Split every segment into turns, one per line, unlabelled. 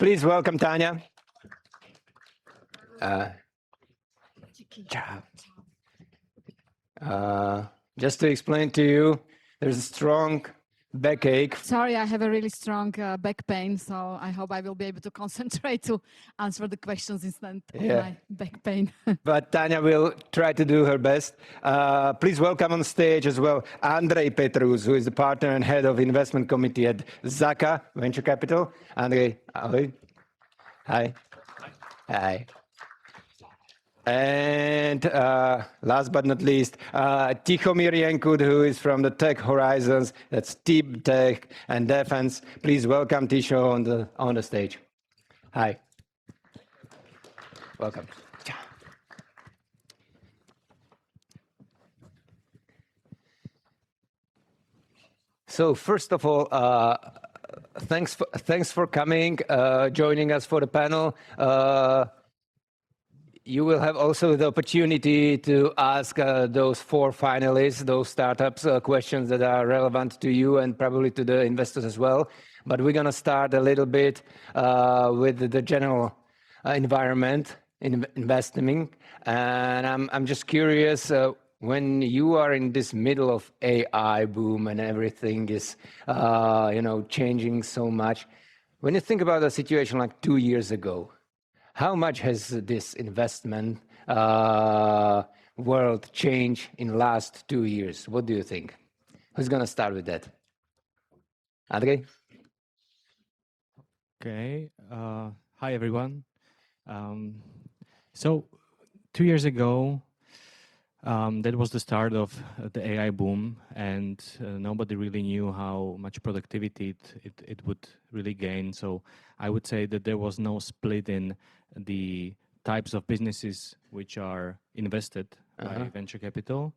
Please welcome Tanya. Just to explain to you, there's a strong backache.
Sorry, I have a really strong back pain, so I hope I will be able to concentrate to answer the questions instead of my back pain.
But Tanya will try to do her best. Please welcome on stage as well Ondrej Petrus, who is the partner and head of investment committee at ZAKA Venture Capital. Ondrej, hi. Hi. And last but not least, Tihomir Jenkut, who is from the Tech Horizons, that's Deep Tech and Defense. Please welcome Tisho on the stage. Hi. Welcome. So first of all, thanks for coming, joining us for the panel. You will have also the opportunity to ask those 4 finalists, those startups, questions that are relevant to you and probably to the investors as well. But we're going to start a little bit with the general environment in investing. And I'm just curious, when you are in this middle of AI boom and everything is changing so much, when you think about a situation like 2 years ago, how much has this investment world changed in the last 2 years? What do you think? Who's going to start with that? Ondrej?
Okay. Hi, everyone. So 2 years ago, that was the start of the AI boom, and nobody really knew how much productivity it would really gain. So I would say that there was no split in the types of businesses which are invested by venture capital.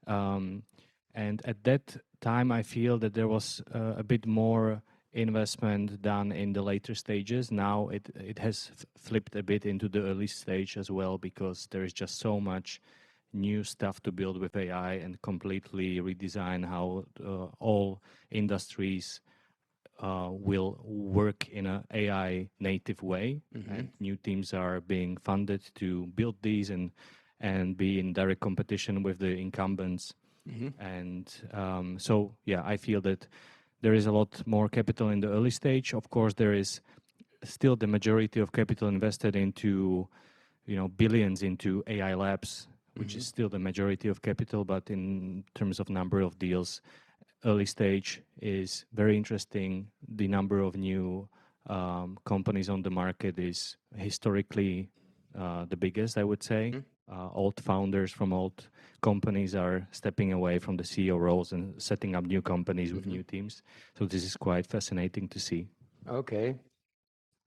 And at that time, I feel that there was a bit more investment done in the later stages. Now it has flipped a bit into the early stage as well, because there is just so much new stuff to build with AI and completely redesign how all industries will work in an AI native way. And new teams are being funded to build these and be in direct competition with the incumbents. And so, yeah, I feel that there is a lot more capital in the early stage. Of course, there is still the majority of capital invested into, billions into AI labs, which is still the majority of capital. But in terms of number of deals, early stage is very interesting. The number of new companies on the market is historically the biggest, I would say. Old founders from old companies are stepping away from the CEO roles and setting up new companies with new teams. So this is quite fascinating to see.
Okay.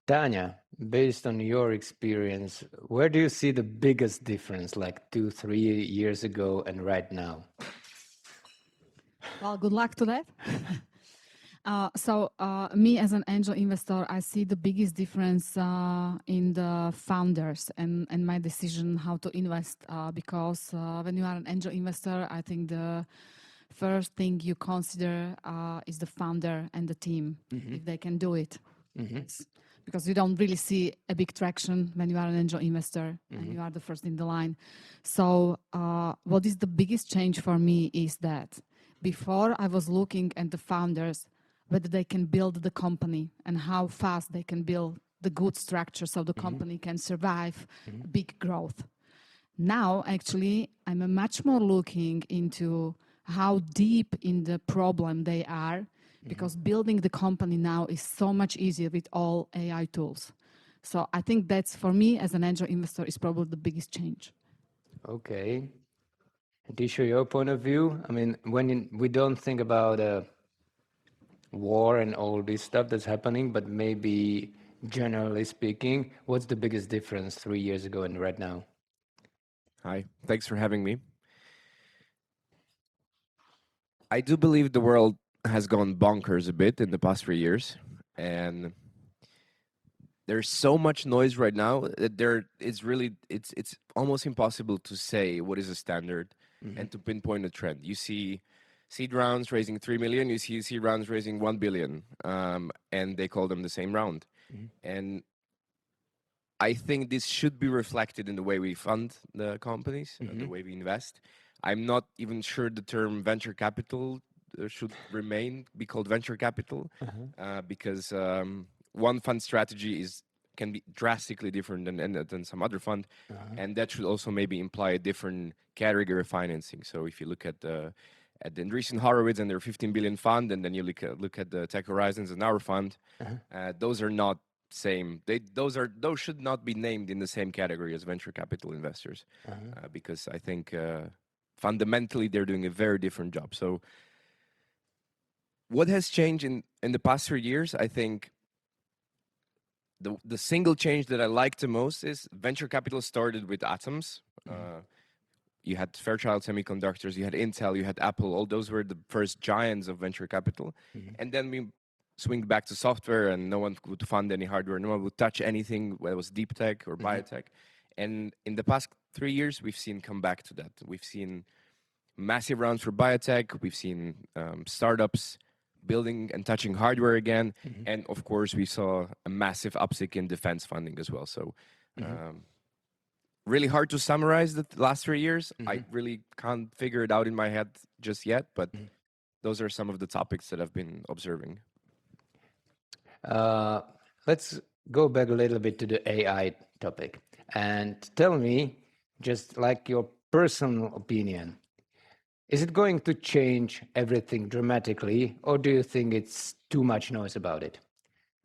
Tanya, based on your experience, where do you see the biggest difference, like 2-3 years ago and right now?
Well, good luck to that. So me as an angel investor, I see the biggest difference in the founders and my decision how to invest, because when you are an angel investor, I think the first thing you consider is the founder and the team, if they can do it. Because you don't really see a big traction when you are an angel investor and you are the first in the line. So what is the biggest change for me is that before I was looking at the founders, whether they can build the company and how fast they can build the good structure so the company can survive big growth. Now, actually, I'm much more looking into how deep in the problem they are, because building the company now is so much easier with all AI tools. So I think that's, for me as an angel investor, is probably the biggest change.
Okay. Tisho, your point of view? I mean, when we don't think about war and all this stuff that's happening, but maybe generally speaking, what's the biggest difference 3 years ago and right now?
Hi, thanks for having me. I do believe the world has gone bonkers a bit in the past 3 years, and there's so much noise right now that it's almost impossible to say what is a standard and to pinpoint a trend. You see seed rounds raising 3 million, you see seed rounds raising 1 billion, and they call them the same round. And I think this should be reflected in the way we fund the companies and the way we invest. I'm not even sure the term venture capital should be called venture capital, because one fund strategy can be drastically different than some other fund, and that should also maybe imply a different category of financing. So if you look at the Andreessen Horowitz and their 15 billion fund, and then you look at the Tech Horizons and our fund, those are not same. Those should not be named in the same category as venture capital investors, because I think fundamentally they're doing a very different job. So what has changed in the past 3 years? I think the single change that I like the most is venture capital started with atoms. You had Fairchild Semiconductors, you had Intel, you had Apple. All those were the first giants of venture capital. And then we swing back to software, and no one would fund any hardware. No one would touch anything that was deep tech or biotech. And in the past 3 years, we've seen come back to that. We've seen massive rounds for biotech. We've seen startups building and touching hardware again. And of course, we saw a massive uptick in defense funding as well. So really hard to summarize the last 3 years. I really can't figure it out in my head just yet, but those are some of the topics that I've been observing.
Let's go back a little bit to the AI topic and tell me, just like your personal opinion, is it going to change everything dramatically, or do you think it's too much noise about it?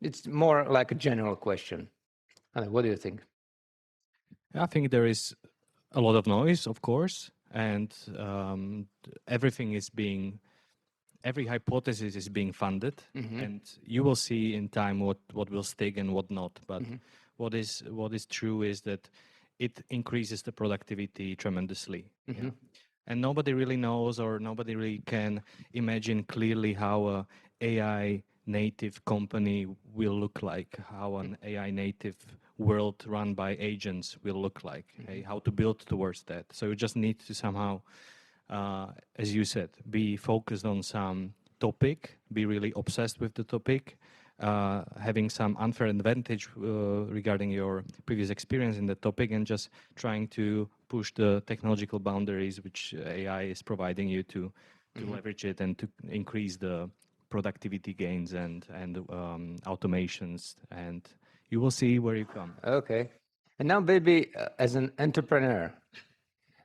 It's more like a general question. What do you think?
I think there is a lot of noise, of course, and every hypothesis is being funded, and you will see in time what will stick and what not. But what is true is that it increases the productivity tremendously. And nobody really knows, or nobody really can imagine clearly how a AI native company will look like, how an AI native world run by agents will look like, how to build towards that. So you just need to somehow, as you said, be focused on some topic, be really obsessed with the topic, having some unfair advantage regarding your previous experience in the topic, and just trying to push the technological boundaries which AI is providing you to leverage it and to increase the productivity gains and automations, and you will see where you come.
Okay. And now, maybe as an entrepreneur,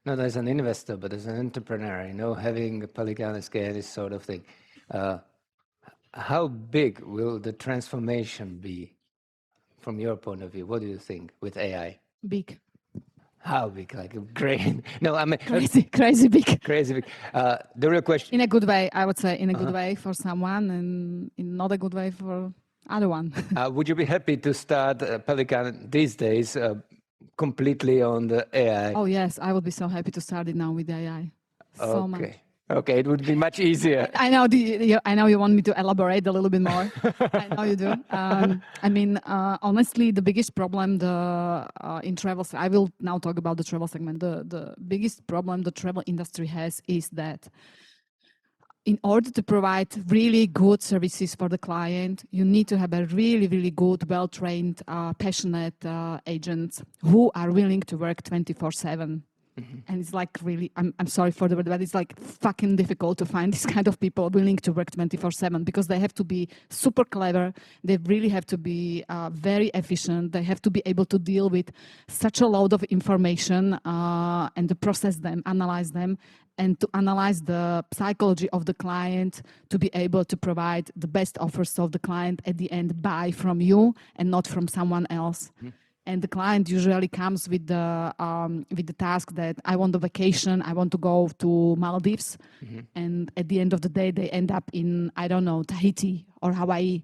not as an investor, but as an entrepreneur, having a Pelican scale, this sort of thing, how big will the transformation be from your point of view? What do you think with AI?
Big.
How big? Like great? No, I mean
Crazy big.
crazy big. The real question.
In a good way, I would say, in a good way for someone, and in not a good way for other one.
Would you be happy to start Pelican these days completely on the AI?
Oh yes, I would be so happy to start it now with AI. So much.
Okay, it would be much easier.
I know I know you want me to elaborate a little bit more. I know you do. I mean, honestly, the biggest problem in travel, I will now talk about the travel segment. The biggest problem the travel industry has is that in order to provide really good services for the client, you need to have a really, really good, well-trained, passionate agents who are willing to work 24/7. And it's like really, I'm sorry for the word, but it's like fucking difficult to find this kind of people willing to work 24/7, because they have to be super clever. They really have to be very efficient. They have to be able to deal with such a load of information and to process them, analyze them, and to analyze the psychology of the client, to be able to provide the best offers so the client at the end buy from you and not from someone else. And the client usually comes with the task that I want a vacation, I want to go to Maldives, and at the end of the day they end up in, I don't know, Tahiti or Hawaii.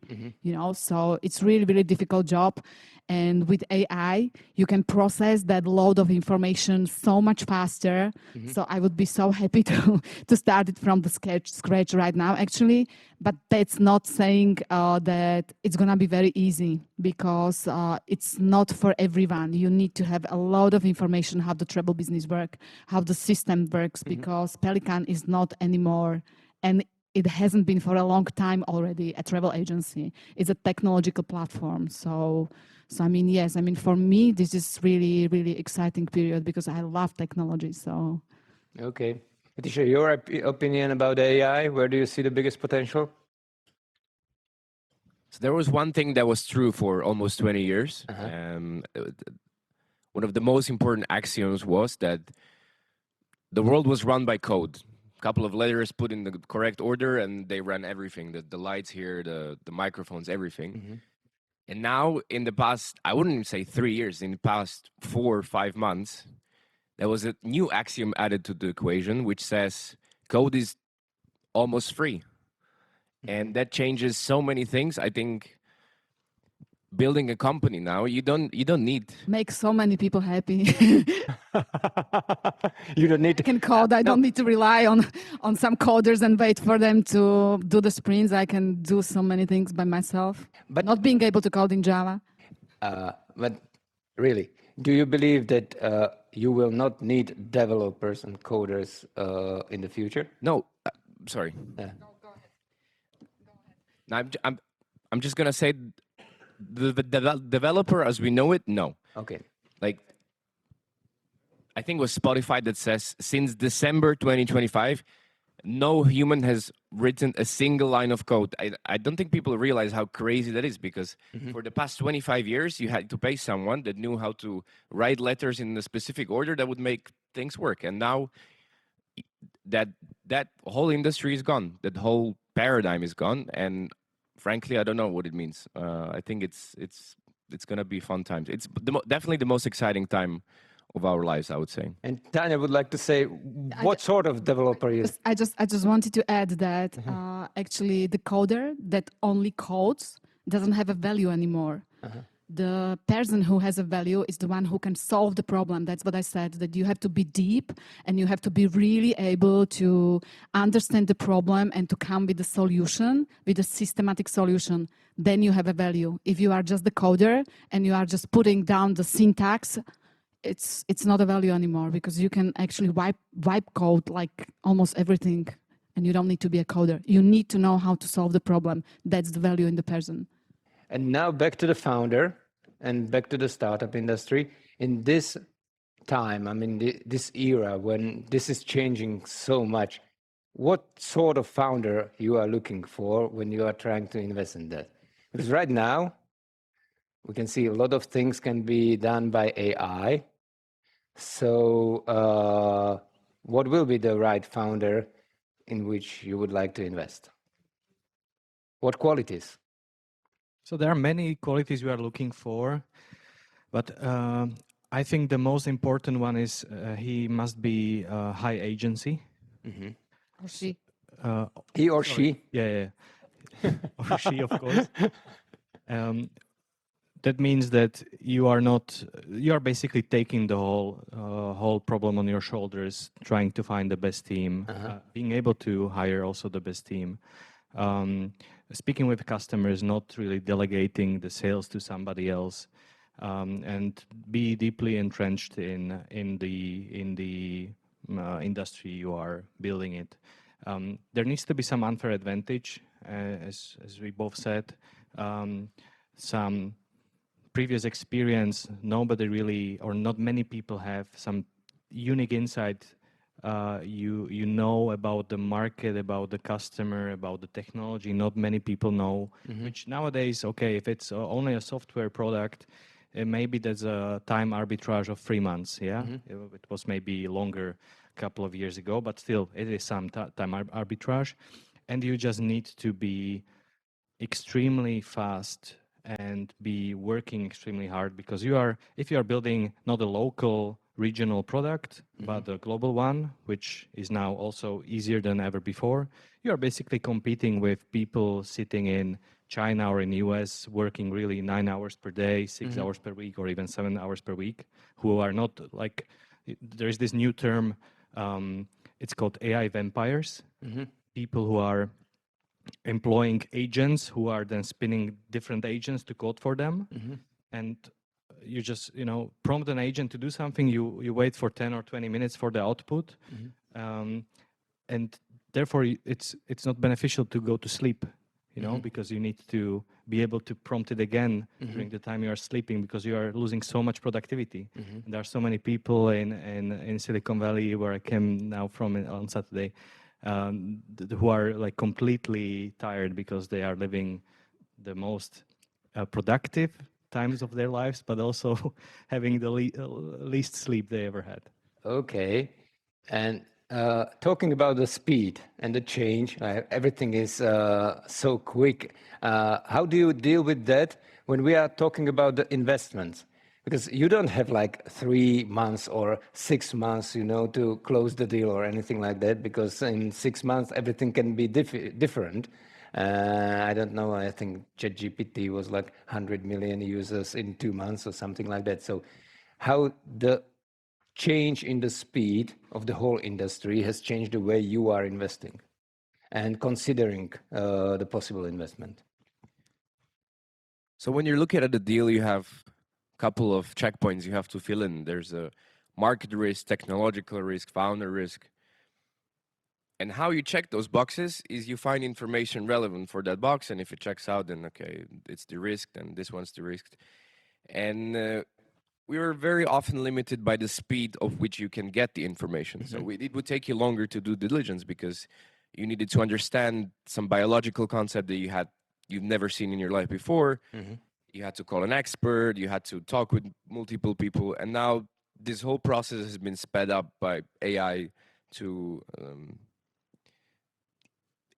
So it's really, really difficult job. And with AI, you can process that load of information so much faster. So I would be so happy to start it from the scratch right now, actually. But that's not saying that it's going to be very easy, because it's not for everyone. You need to have a lot of information how the travel business works, how the system works, because Pelican is not anymore an it hasn't been for a long time already a travel agency. It's a technological platform. So I mean, yes, I mean, for me, this is really, really exciting period because I love technology. So.
Okay. Patricia, your opinion about AI, where do you see the biggest potential?
So there was one thing that was true for almost 20 years. One of the most important axioms was that the world was run by code. A couple of letters put in the correct order and they ran everything, the lights here, the microphones, everything. And now in the past, I wouldn't even say 3 years, in the past 4 or 5 months, there was a new axiom added to the equation, which says code is almost free. And that changes so many things. I think building a company now, you don't need.
Make so many people happy.
You don't need
I can code. I don't need to rely on some coders and wait for them to do the sprints. I can do so many things by myself.
But-
not being able to code in Java.
But really, do you believe that you will not need developers and coders in the future?
No, sorry.
Yeah.
No, I'm just gonna say the developer as we know it, no.
Okay.
Like, I think it was Spotify that says since December 2025, no human has written a single line of code. I don't think people realize how crazy that is, because for the past 25 years, you had to pay someone that knew how to write letters in a specific order that would make things work. And now that whole industry is gone. That whole paradigm is gone. And frankly, I don't know what it means. I think it's going to be fun times. It's definitely the most exciting time of our lives, I would say.
And Tanya would like to say, what sort of developer is?
I just wanted to add that actually the coder that only codes doesn't have a value anymore. The person who has a value is the one who can solve the problem. That's what I said, that you have to be deep and you have to be really able to understand the problem and to come with a solution, with a systematic solution. Then you have a value. If you are just the coder and you are just putting down the syntax, it's not a value anymore, because you can actually wipe code like almost everything, and you don't need to be a coder. You need to know how to solve the problem. That's the value in the person.
And now back to the founder and back to the startup industry. In this time, I mean, this era when this is changing so much, what sort of founder you are looking for when you are trying to invest in that? Because right now, we can see a lot of things can be done by AI. So what will be the right founder in which you would like to invest? What qualities?
So there are many qualities we are looking for, but I think the most important one is he must be high agency.
Or she.
He or she?
Yeah. Or she, of course. That means that you are basically taking the whole problem on your shoulders, trying to find the best team, being able to hire also the best team, speaking with customers, not really delegating the sales to somebody else, and be deeply entrenched in the industry you are building it. There needs to be some unfair advantage, as we both said, some previous experience. Nobody really, or not many people have some unique insight. You know about the market, about the customer, about the technology. Not many people know, which nowadays, okay, if it's only a software product, maybe there's a time arbitrage of 3 months. Yeah, it was maybe longer a couple of years ago, but still, it is some time arbitrage, and you just need to be extremely fast and be working extremely hard, because if you are building not a local regional product, but a global one, which is now also easier than ever before, you are basically competing with people sitting in China or in the US, working really 9 hours per day, 6 hours per week, or even 7 hours per week, who are not like, there is this new term, it's called AI vampires, people who are employing agents who are then spinning different agents to code for them. And you just, prompt an agent to do something, you wait for 10 or 20 minutes for the output. And therefore it's not beneficial to go to sleep, you know, because you need to be able to prompt it again during the time you are sleeping, because you are losing so much productivity. And there are so many people in Silicon Valley, where I came now from on Saturday, who are like completely tired because they are living the most productive times of their lives, but also having the least sleep they ever had.
Okay. And talking about the speed and the change, everything is so quick. How do you deal with that when we are talking about the investments? Because you don't have like 3 months or 6 months, you know, to close the deal or anything like that, because in 6 months everything can be different. I don't know, I think ChatGPT was like 100 million users in 2 months or something like that. So how the change in the speed of the whole industry has changed the way you are investing and considering the possible investment?
So when you're looking at a deal, you have a couple of checkpoints you have to fill in. There's a market risk, technological risk, founder risk. And how you check those boxes is you find information relevant for that box, and if it checks out, then okay, it's the risk, then this one's the risk. And we were very often limited by the speed of which you can get the information. So it would take you longer to do diligence because you needed to understand some biological concept that you've never seen in your life before. You had to call an expert, you had to talk with multiple people, and now this whole process has been sped up by AI to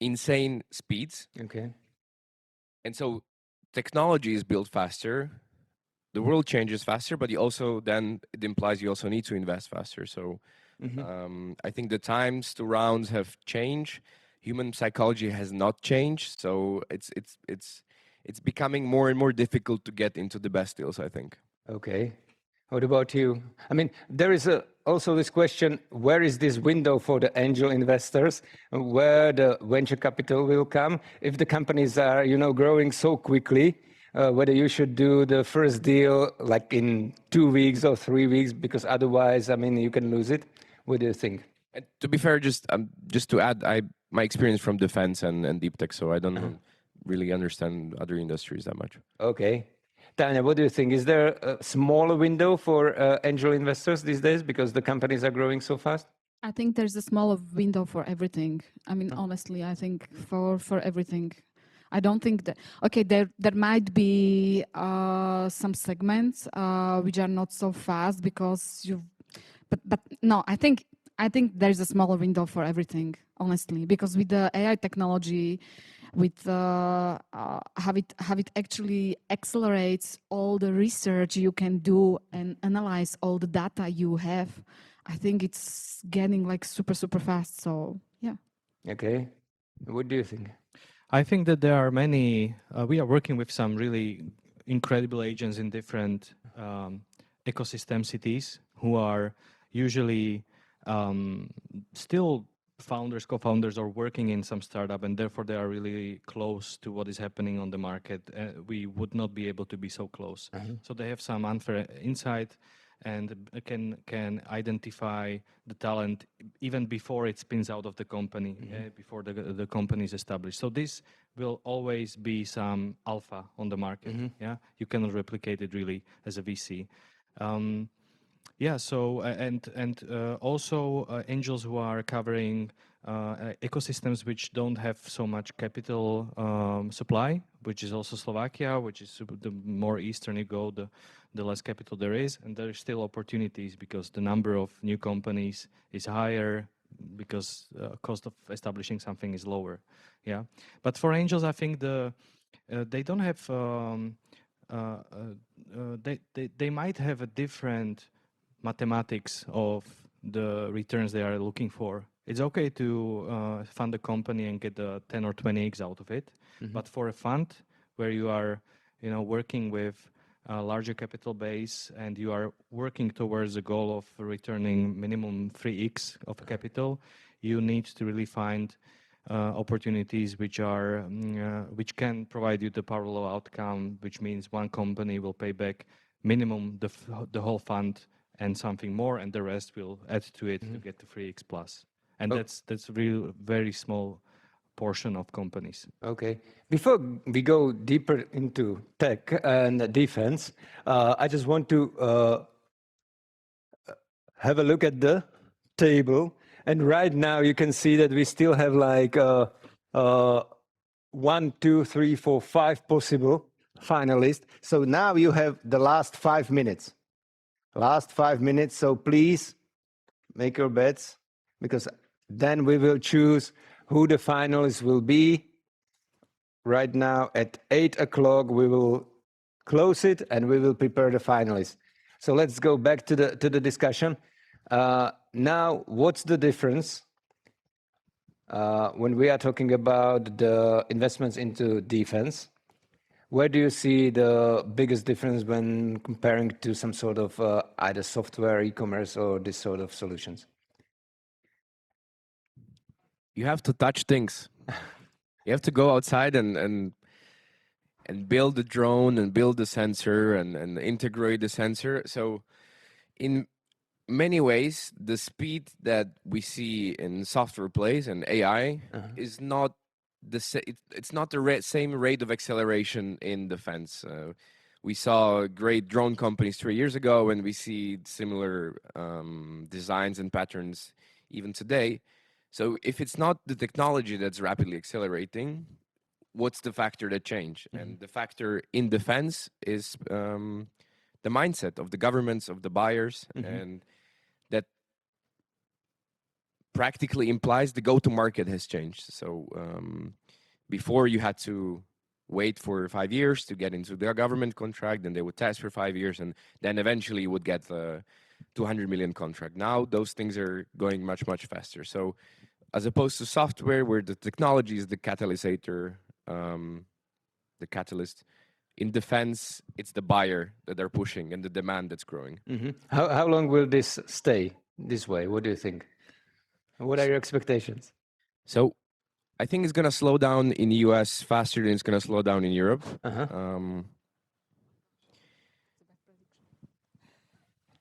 insane speeds.
Okay.
And so technology is built faster, the world changes faster, but it implies you also need to invest faster. So I think the times to rounds have changed. Human psychology has not changed, so it's becoming more and more difficult to get into the best deals, I think.
Okay. What about you? I mean, there is also this question, where is this window for the angel investors, where the venture capital will come? If the companies are, you know, growing so quickly, whether you should do the first deal like in 2 weeks or 3 weeks, because otherwise, I mean, you can lose it. What do you think?
And to be fair, just to add, my experience from defense and deep tech, so I don't really understand other industries that much.
Okay. Tanya, what do you think? Is there a smaller window for angel investors these days because the companies are growing so fast?
I think there's a smaller window for everything. I mean, honestly, I think for everything. I don't think that, okay, there might be some segments which are not so fast because but no, I think there's a smaller window for everything, honestly, because with the AI technology, with how it actually accelerates all the research you can do and analyze all the data you have, I think it's getting like super fast. So yeah.
Okay. What do you think?
I think that there are many, we are working with some really incredible agents in different ecosystem cities who are usually still founders, co-founders, or working in some startup, and therefore they are really close to what is happening on the market. We would not be able to be so close. So they have some unfair insight and can identify the talent even before it spins out of the company, before the company is established. So this will always be some alpha on the market. Yeah, you cannot replicate it really as a VC. Yeah, so and also angels who are covering ecosystems which don't have so much capital supply, which is also Slovakia, which is the more eastern you go, the less capital there is, and there are still opportunities because the number of new companies is higher because cost of establishing something is lower. Yeah, but for angels, I think they don't have they might have a different mathematics of the returns they are looking for. It's okay to fund a company and get 10 or 20x out of it, but for a fund where you are, you know, working with a larger capital base and you are working towards the goal of returning minimum 3x of capital, you need to really find opportunities which are which can provide you the parallel outcome, which means one company will pay back minimum the whole fund and something more, and the rest will add to it to get to 3x plus. and
Oh.
that's really very small portion of companies.
Okay. Before we go deeper into tech and defense, I just want to have a look at the table. And right now you can see that we still have like 1, 2, 3, 4, 5 possible finalists. So now you have the last 5 minutes. Last 5 minutes. So please make your bets, because then we will choose who the finalists will be. Right now at 8 o'clock, we will close it and we will prepare the finalists. So let's go back to the discussion. Now, what's the difference when we are talking about the investments into defense? Where do you see the biggest difference when comparing to some sort of either software, e-commerce, or this sort of solutions?
You have to touch things. You have to go outside and build the drone and build the sensor and integrate the sensor. So in many ways, the speed that we see in software plays and AI is not it's not the same rate of acceleration in defense. We saw great drone companies 3 years ago, and we see similar designs and patterns even today. So if it's not the technology that's rapidly accelerating, what's the factor that change? And the factor in defense is the mindset of the governments, of the buyers, and that practically implies the go-to-market has changed. So before you had to wait for 5 years to get into their government contract, then they would test for 5 years, and then eventually you would get the 200 million contract. Now those things are going much, much faster. So as opposed to software, where the technology is the catalysator, the catalyst, in defense, it's the buyer that they're pushing and the demand that's growing.
How long will this stay this way? What do you think? What are your expectations?
So I think it's going to slow down in the US faster than it's going to slow down in Europe.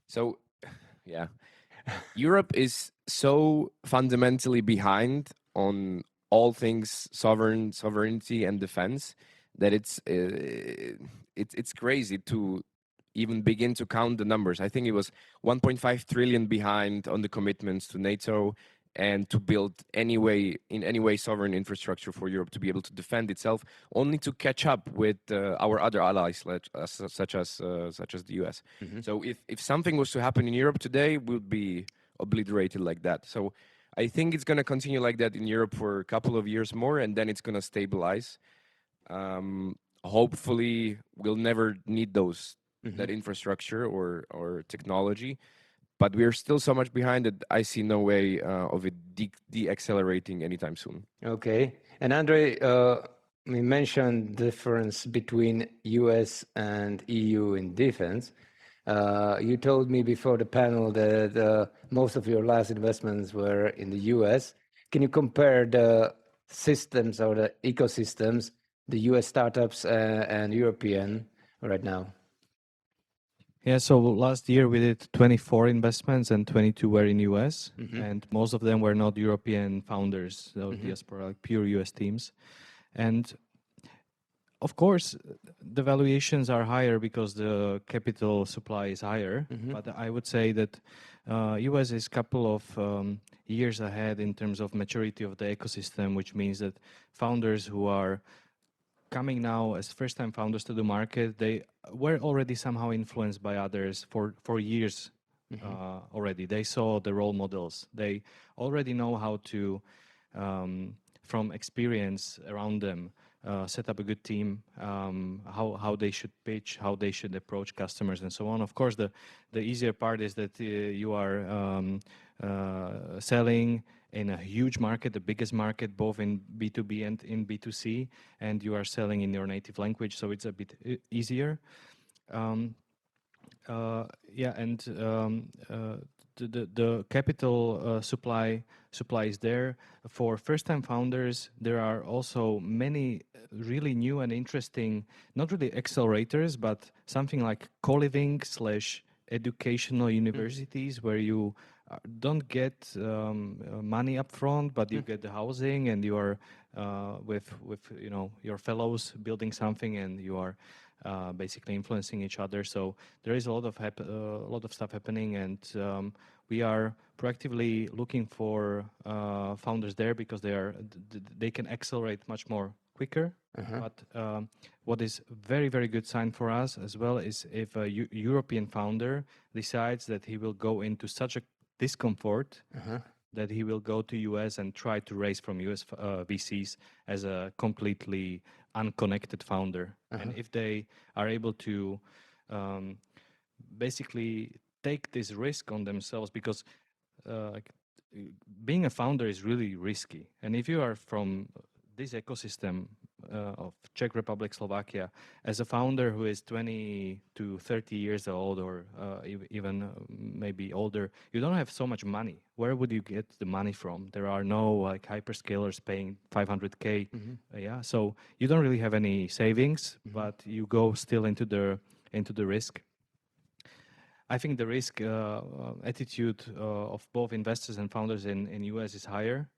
So, yeah, Europe is so fundamentally behind on all things sovereignty and defense that it's crazy to even begin to count the numbers. I think it was 1.5 trillion behind on the commitments to NATO and to build in any way sovereign infrastructure for Europe to be able to defend itself, only to catch up with our other allies, such as the US. So if something was to happen in Europe today, we'll be obliterated like that. So I think it's going to continue like that in Europe for a couple of years more, and then it's going to stabilize. Hopefully, we'll never need that infrastructure or technology. But we're still so much behind that I see no way of it de-accelerating anytime soon.
Okay. And Andre, we mentioned difference between US and EU in defense. You told me before the panel that most of your last investments were in the US. Can you compare the systems or the ecosystems, the US startups and European right now?
Yeah, so last year we did 24 investments and 22 were in US, and most of them were not European founders, they were diaspora, like pure US teams. And of course, the valuations are higher because the capital supply is higher, but I would say that US is a couple of years ahead in terms of maturity of the ecosystem, which means that founders who are coming now as first-time founders to the market, they were already somehow influenced by others for years already. They saw the role models. They already know how to, from experience around them, set up a good team, how they should pitch, how they should approach customers, and so on. Of course, the easier part is that you are selling in a huge market, the biggest market, both in B2B and in B2C, and you are selling in your native language, so it's a bit easier. The capital supply is there. For first-time founders, there are also many really new and interesting, not really accelerators, but something like co-living / educational universities where you don't get money up front, but you get the housing, and you are with your fellows building something, and you are basically influencing each other. So there is a lot of stuff happening, and we are proactively looking for founders there because they can accelerate much more quicker. But what is very, very good sign for us as well is if a European founder decides that he will go into such a discomfort that he will go to US and try to raise from US VCs as a completely unconnected founder. And if they are able to basically take this risk on themselves, because being a founder is really risky. And if you are from this ecosystem of Czech Republic, Slovakia, as a founder who is 20 to 30 years old, or even maybe older, you don't have so much money. Where would you get the money from? There are no like hyperscalers paying 500K. So you don't really have any savings, but you go still into the risk. I think the risk attitude of both investors and founders in US is higher,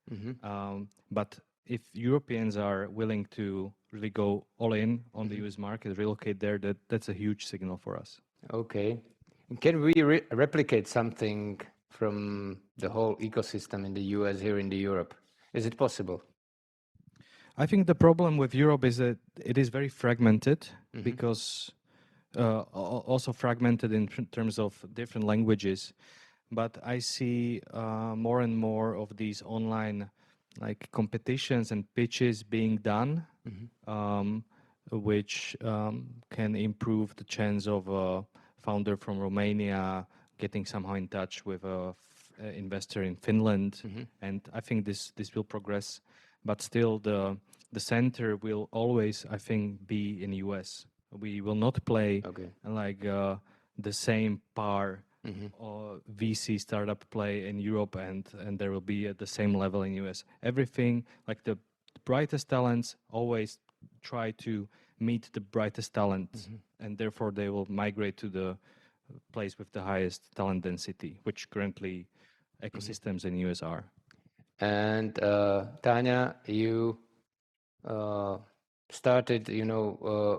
but if Europeans are willing to really go all in on the US market, relocate there, that's a huge signal for us.
Okay. And can we replicate something from the whole ecosystem in the US here in Europe? Is it possible?
I think the problem with Europe is that it is very fragmented, because also fragmented in terms of different languages. But I see more and more of these online like competitions and pitches being done, which can improve the chance of a founder from Romania getting somehow in touch with a investor in Finland. And I think this will progress, but still the center will always, I think, be in US. We will not play like the same par or VC startup play in Europe, and there will be at the same level in US. Everything, like the brightest talents always try to meet the brightest talents, and therefore they will migrate to the place with the highest talent density, which currently ecosystems in US are.
And Tanya, you started,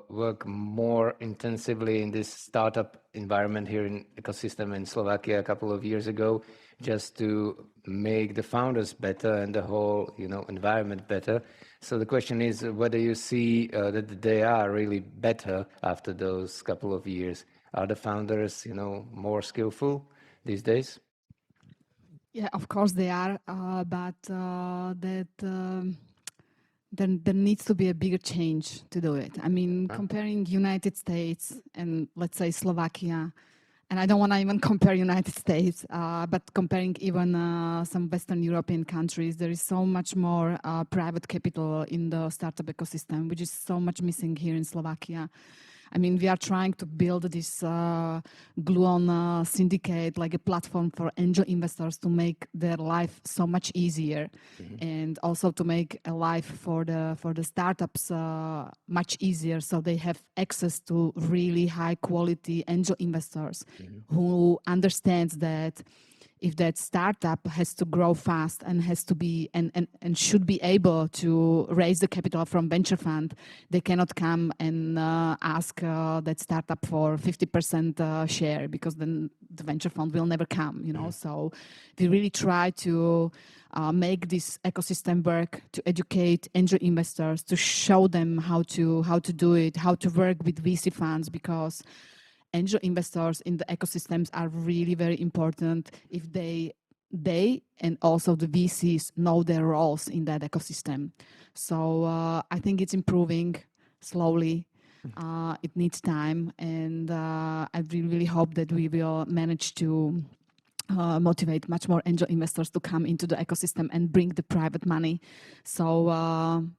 work more intensively in this startup environment here in ecosystem in Slovakia a couple of years ago, just to make the founders better and the whole, environment better. So the question is whether you see that they are really better after those couple of years. Are the founders, more skillful these days?
Yeah, of course they are, but there needs to be a bigger change to do it. I mean, comparing United States and let's say Slovakia, and I don't want to even compare United States, but comparing even some Western European countries, there is so much more private capital in the startup ecosystem, which is so much missing here in Slovakia. I mean, we are trying to build this Gluon syndicate, like a platform for angel investors to make their life so much easier, and also to make a life for the startups much easier, so they have access to really high quality angel investors who understands that if that startup has to grow fast and has to be and should be able to raise the capital from venture fund, they cannot come and ask that startup for 50% share, because then the venture fund will never come, So we really try to make this ecosystem work, to educate angel investors, to show them how to do it, how to work with VC funds, because angel investors in the ecosystems are really very important if they and also the VCs know their roles in that ecosystem. So I think it's improving slowly. It needs time, and I really hope that we will manage to motivate much more angel investors to come into the ecosystem and bring the private money, so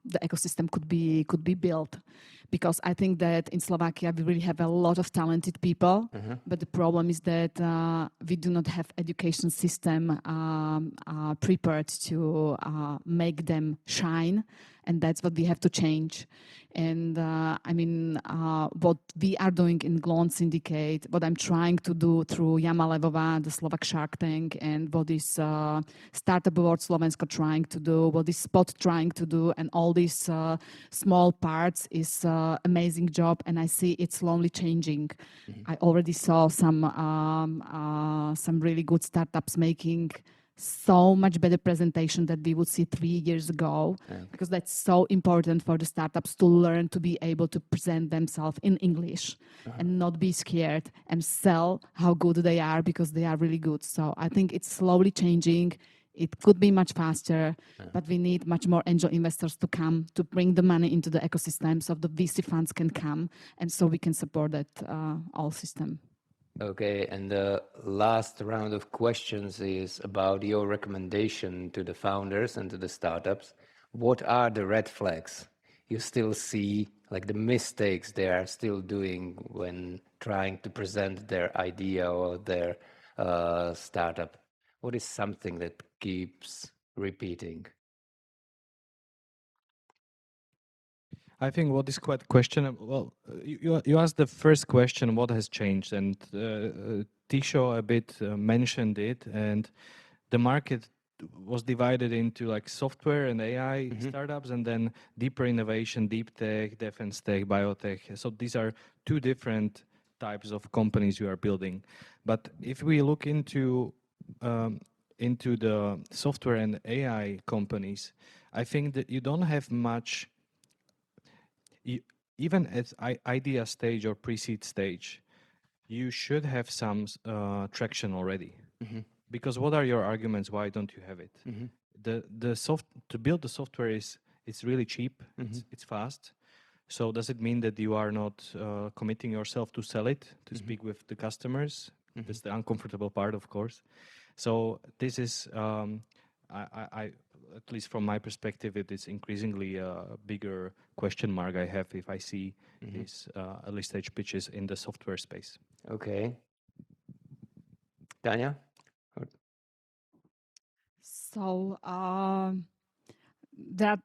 the ecosystem could be built. Because I think that in Slovakia we really have a lot of talented people, but the problem is that we do not have education system prepared to make them shine and that's what we have to change. And I mean, what we are doing in Gluon Syndicate, what I'm trying to do through Jama Levova, the Slovak Shark Tank, and what is Startup Award Slovensko trying to do, what is Spot trying to do, and all these small parts is amazing job, and I see it's slowly changing. I already saw some really good startups making so much better presentation that we would see 3 years ago, because that's so important for the startups to learn to be able to present themselves in English and not be scared and sell how good they are, because they are really good. So I think it's slowly changing. It could be much faster, but we need much more angel investors to come to bring the money into the ecosystem so the VC funds can come, and so we can support that all system.
Okay, and the last round of questions is about your recommendation to the founders and to the startups. What are the red flags you still see, like the mistakes they are still doing when trying to present their idea or their startup? What is something that keeps repeating?
I think what is quite questionable. Well, you asked the first question, what has changed, and Tisho a bit mentioned it, and the market was divided into like software and AI startups, and then deeper innovation, deep tech, defense tech, biotech. So these are two different types of companies you are building. But if we look into the software and AI companies, I think that you don't have much. Even at idea stage or pre-seed stage, you should have some traction already. Because what are your arguments? Why don't you have it? To build the software is really cheap. It's fast. So does it mean that you are not committing yourself to sell it, to speak with the customers? That's the uncomfortable part, of course. So this is, I at least from my perspective, it is increasingly a bigger question mark I have if I see these early stage pitches in the software space.
Okay. Tanya?
So there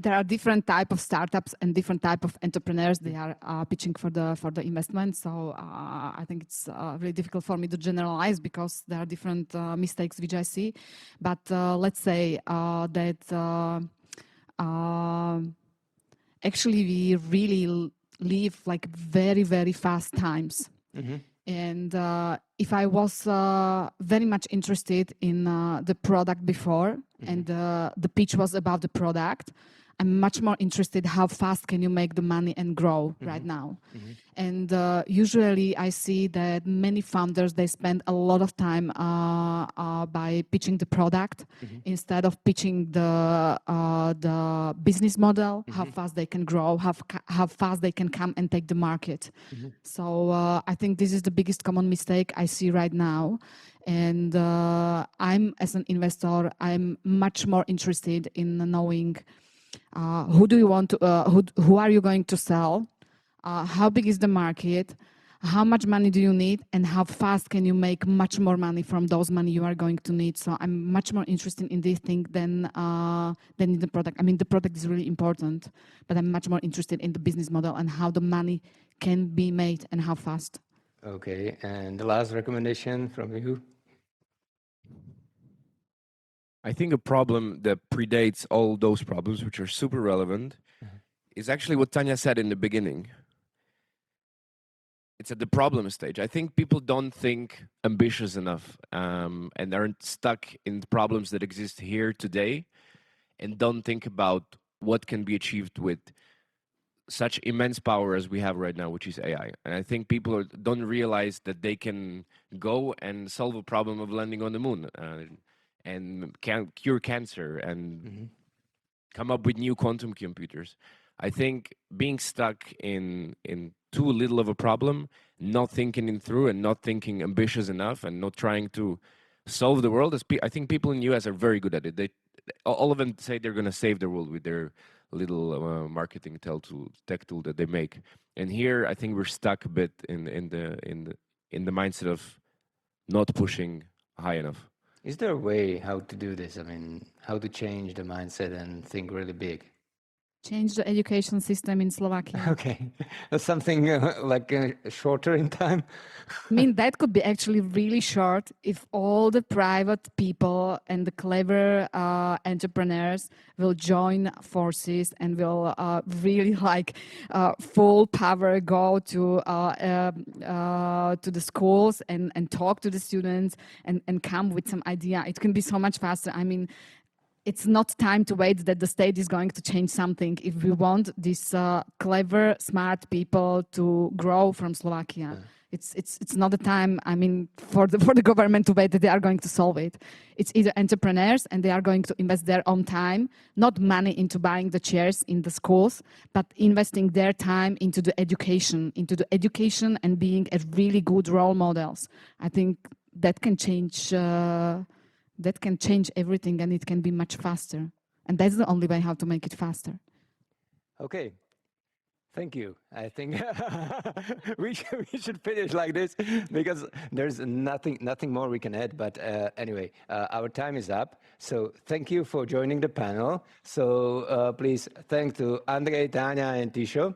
are different type of startups and different type of entrepreneurs. They are pitching for the investment. So I think it's really difficult for me to generalize because there are different mistakes which I see. But let's say that actually we really live like very, very fast times. And if I was very much interested in the product before, and the pitch was about the product, I'm much more interested how fast can you make the money and grow right now. And usually I see that many founders, they spend a lot of time by pitching the product instead of pitching the business model, how fast they can grow, how fast they can come and take the market. So I think this is the biggest common mistake I see right now. And I'm, as an investor, I'm much more interested in knowing who do you want to, who are you going to sell? How big is the market? How much money do you need? And how fast can you make much more money from those money you are going to need? So I'm much more interested in this thing than in the product. I mean, the product is really important, but I'm much more interested in the business model and how the money can be made and how fast.
Okay, and the last recommendation from you?
I think a problem that predates all those problems, which are super relevant, is actually what Tanya said in the beginning. It's at the problem stage. I think people don't think ambitious enough and aren't stuck in the problems that exist here today and don't think about what can be achieved with such immense power as we have right now, which is AI. And I think people don't realize that they can go and solve a problem of landing on the moon and can cure cancer and come up with new quantum computers. I think being stuck in too little of a problem, not thinking it through and not thinking ambitious enough and not trying to solve the world. I think people in the US are very good at it. All of them say they're going to save the world with their little marketing tech tool that they make. And here, I think we're stuck a bit in the mindset of not pushing high enough.
Is there a way how to do this? I mean, how to change the mindset and think really big?
Change the education system in Slovakia.
Okay, something like shorter in time.
I mean, that could be actually really short if all the private people and the clever entrepreneurs will join forces and will really like full power go to the schools and talk to the students and come with some idea. It can be so much faster. I mean, it's not time to wait that the state is going to change something if we want these clever, smart people to grow from Slovakia. It's not the time, I mean, for the government to wait that they are going to solve it. It's either entrepreneurs and they are going to invest their own time, not money into buying the chairs in the schools, but investing their time into the education and being a really good role models. I think that can change everything, and it can be much faster. And that's the only way how to make it faster.
Okay. Thank you. I think we should finish like this because there's nothing more we can add. But anyway, our time is up. So thank you for joining the panel. So please thank to Ondrej, Tanya, and Tisho.